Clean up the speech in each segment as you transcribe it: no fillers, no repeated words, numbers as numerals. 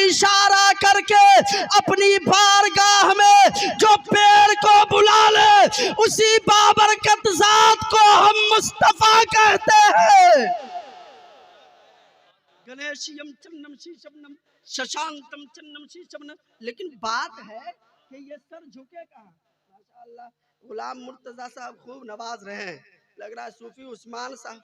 इशारा करके अपनी बारगाह में जो पेड़ को बुला ले उसी बाबरकत जात को हम मुस्तफा कहते हैं। गणेशियम चन्नम शीशम शशांकम चन्नम शीशम। लेकिन बात है कि ये सर झुके कहाँ? माशाअल्लाह गुलाम मुर्तजा साहब खूब नवाज रहे हैं। लग रहा है सूफी उस्मान साहब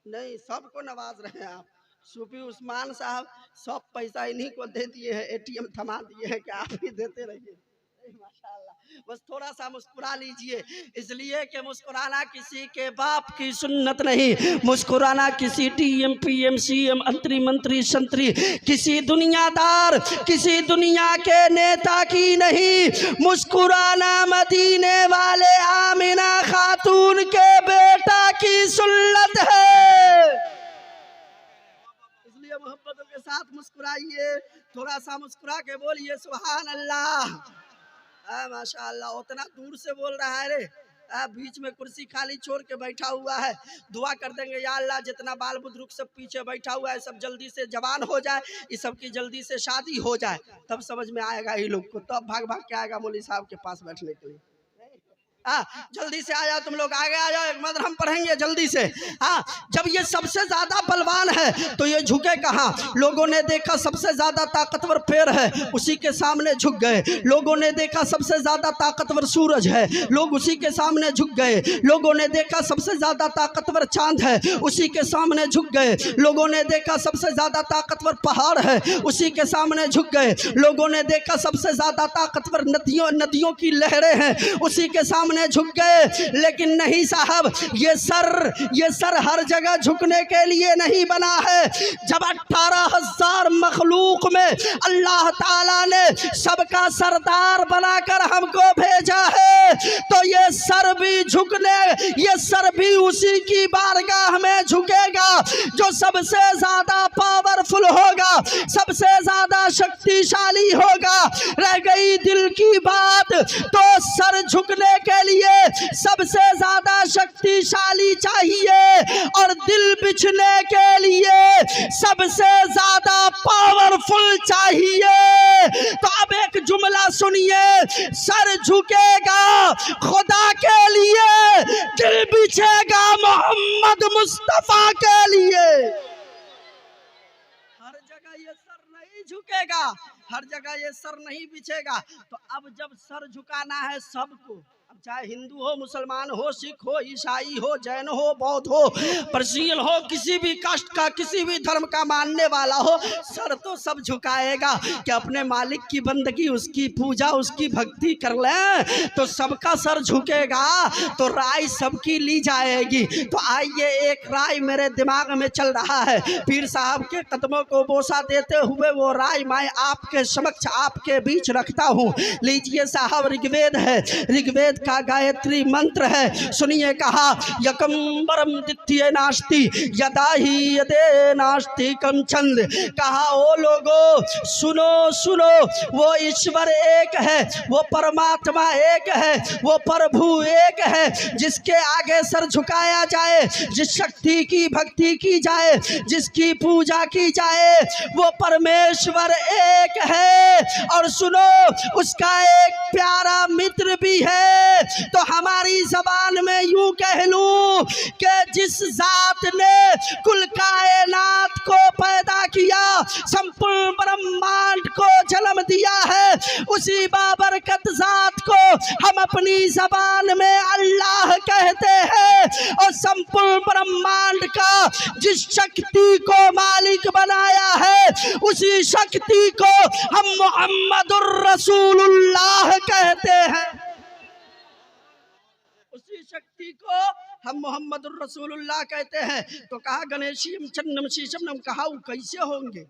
नहीं, सबको नवाज रहे हैं आप। सूफी उस्मान साहब सब पैसा इन्हीं को दे दिए हैं, एटीएम थमा दिए हैं कि आप ही देते रहिए। माशाअल्लाह, बस थोड़ा सा मुस्कुरा लीजिए, इसलिए कि मुस्कुराना किसी के बाप की सुन्नत नहीं। मुस्कुराना किसी डीएम पीएम सीएम मंत्री संतरी किसी दुनियादार किसी दुनिया के नेता की नहीं। मुस्कुराना मदीने वाले आमिना खातून के बेटा की सुन्नत है। इसलिए मोहब्बतों के साथ मुस्कुराइए, थोड़ा सा मुस्कुरा के बोलिए सुभान अल्लाह। माशाअल्लाह, उतना दूर से बोल रहा है रे, बीच में कुर्सी खाली छोड़ के बैठा हुआ है। दुआ कर देंगे या अल्लाह जितना बाल बुजुर्ग सब पीछे बैठा हुआ है सब जल्दी से जवान हो जाए, इस सब की जल्दी से शादी हो जाए, तब समझ में आएगा ये लोग को, तब भाग भाग के आएगा मौलवी साहब के पास बैठने के लिए। जल्दी से आ जाओ तुम लोग, आगे आ जाओ, एक मंत्र हम पढ़ेंगे जल्दी से। जब ये सबसे ज्यादा बलवान है तो ये झुके कहाँ? लोगों ने देखा सबसे ज्यादा ताकतवर पेड़ है, उसी के सामने झुक गए। लोगों ने देखा सबसे ज्यादा ताकतवर सूरज है, लोग उसी के सामने झुक गए। लोगों ने देखा सबसे ज्यादा ताकतवर चांद है, उसी के सामने झुक गए। लोगों ने देखा सबसे ज्यादा ताकतवर पहाड़ है, उसी के सामने झुक गए। लोगों ने देखा सबसे ज्यादा ताकतवर नदियों की लहरें हैं, उसी के सामने झुक गए। लेकिन नहीं साहब, ये सर हर जगह झुकने के लिए नहीं बना है। जब 18,000 मखलूक में अल्लाह ताला ने सबका सरदार बनाकर हमको भेजा है, तो ये सर भी उसी की बारगाह में झुकेगा जो सबसे ज्यादा पावरफुल होगा, सबसे ज्यादा शक्तिशाली होगा। रह गई दिल की बात, तो सर झुकने के लिए सबसे ज्यादा शक्तिशाली चाहिए और दिल बिछने के लिए सबसे ज्यादा पावरफुल चाहिए। तो अब एक जुमला सुनिए, सर झुकेगा खुदा के लिए, दिल बिछेगा मोहम्मद मुस्तफा के लिए। हर जगह ये सर नहीं झुकेगा, हर जगह ये सर नहीं बिछेगा। तो अब जब सर झुकाना है सबको, अब चाहे हिंदू हो, मुसलमान हो, सिख हो, ईसाई हो, जैन हो, बौद्ध हो, पर्शियन हो, किसी भी कास्ट का किसी भी धर्म का मानने वाला हो, सर तो सब झुकाएगा कि अपने मालिक की बंदगी, उसकी पूजा, उसकी भक्ति कर ले, तो सबका सर झुकेगा, तो राय सबकी ली जाएगी। तो आइए, एक राय मेरे दिमाग में चल रहा है, पीर साहब के कदमों को बोसा देते हुए वो राय मैं आपके समक्ष आपके बीच रखता हूँ। लीजिए साहब, ऋग्वेद है, ऋग्वेद का गायत्री मंत्र है, सुनिए। कहा यकम्बरम द्वितीय नास्ति यदा ही यदे नास्ति कम छंद। कहा ओ लोगो सुनो सुनो, वो ईश्वर एक है, वो परमात्मा एक है, वो प्रभु एक है, जिसके आगे सर झुकाया जाए, जिस शक्ति की भक्ति की जाए, जिसकी पूजा की जाए, वो परमेश्वर एक है। और सुनो, उसका एक प्यारा मित्र भी है। तो हमारी जबान में यूं कह लूं कि जिस जात ने कुल कायनात को पैदा किया, संपूर्ण ब्रह्मांड को जन्म दिया है, उसी बाबरकत जात को हम अपनी जबान में अल्लाह कहते हैं। और संपूर्ण ब्रह्मांड का जिस शक्ति को मालिक बनाया है, उसी शक्ति को हम मोहम्मदुर रसूलुल्लाह कहते हैं। उसी शक्ति को हम मोहम्मदुर रसूलुल्लाह कहते हैं। तो कहा गणेशियम चन्नम शीशम, कहा वो कैसे होंगे?